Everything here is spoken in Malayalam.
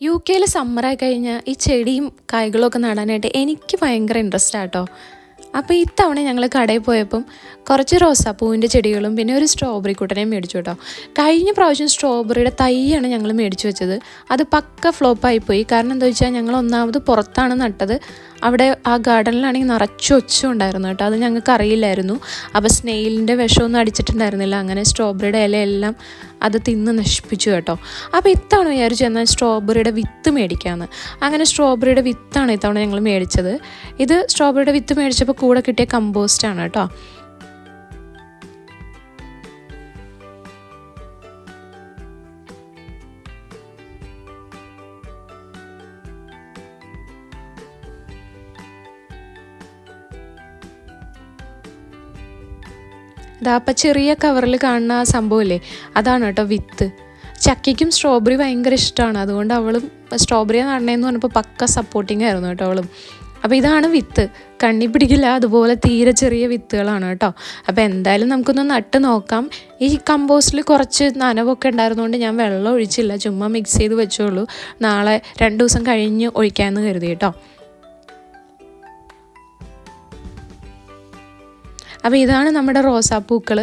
യുകെയിൽ സമ്മറായി കഴിഞ്ഞാൽ ഈ ചെടിയും കായ്കളൊക്കെ നടാനായിട്ട് എനിക്ക് ഭയങ്കര ഇൻട്രസ്റ്റ് ആട്ടോ. അപ്പോൾ ഇത്തവണ ഞങ്ങൾ കടയിൽ പോയപ്പം കുറച്ച് റോസാപ്പൂവിൻ്റെ ചെടികളും പിന്നെ ഒരു സ്ട്രോബെറി കുട്ടനെയും മേടിച്ചു കേട്ടോ. കഴിഞ്ഞ പ്രാവശ്യം സ്ട്രോബെറിയുടെ തൈയാണ് ഞങ്ങൾ മേടിച്ചു വെച്ചത്. അത് പക്ക ഫ്ലോപ്പായിപ്പോയി. കാരണം എന്താ വെച്ചാൽ ഞങ്ങൾ ഒന്നാമത് പുറത്താണ് നട്ടത്. അവിടെ ആ ഗാർഡനിലാണെങ്കിൽ നിറച്ച് ഒച്ച ഉണ്ടായിരുന്നു കേട്ടോ. അത് ഞങ്ങൾക്ക് അറിയില്ലായിരുന്നു. അപ്പോൾ സ്നെയിലിൻ്റെ വിഷമൊന്നും അടിച്ചിട്ടുണ്ടായിരുന്നില്ല. അങ്ങനെ സ്ട്രോബെറിയുടെ ഇലയെല്ലാം അത് തിന്ന് നശിപ്പിച്ചു കേട്ടോ. അപ്പോൾ ഇത്തവണ വിചാരിച്ചു എന്നാൽ സ്ട്രോബെറിയുടെ വിത്ത് മേടിക്കാമെന്ന്. അങ്ങനെ സ്ട്രോബെറിയുടെ വിത്താണ് ഇത്തവണ ഞങ്ങൾ മേടിച്ചത്. ഇത് സ്ട്രോബെറിയുടെ വിത്ത് മേടിച്ചപ്പോൾ കൂടെ കിട്ടിയ കമ്പോസ്റ്റാണ് കേട്ടോ. ഇതാ അപ്പം ചെറിയ കവറിൽ കാണുന്ന ആ സംഭവമില്ലേ, അതാണ് കേട്ടോ വിത്ത്. ചക്കയ്ക്കും സ്ട്രോബെറി ഭയങ്കര ഇഷ്ടമാണ്. അതുകൊണ്ട് അവളും സ്ട്രോബെറി നടണേന്ന് പറഞ്ഞപ്പോൾ പക്ക സപ്പോർട്ടിങ് ആയിരുന്നു കേട്ടോ അവളും. അപ്പോൾ ഇതാണ് വിത്ത്. കണ്ണി പിടിക്കില്ല, അതുപോലെ തീരെ ചെറിയ വിത്തുകളാണ് കേട്ടോ. അപ്പോൾ എന്തായാലും നമുക്കൊന്ന് നട്ട് നോക്കാം. ഈ കമ്പോസ്റ്റിൽ കുറച്ച് നനവൊക്കെ ഉണ്ടായിരുന്നുകൊണ്ട് ഞാൻ വെള്ളം ഒഴിച്ചില്ല, ചുമ്മാ മിക്സ് ചെയ്ത് വെച്ചോളൂ. നാളെ 2 ദിവസം കഴിഞ്ഞ് ഒഴിക്കാമെന്ന് കരുതി കേട്ടോ. അപ്പോൾ ഇതാണ് നമ്മുടെ റോസാപ്പൂക്കൾ.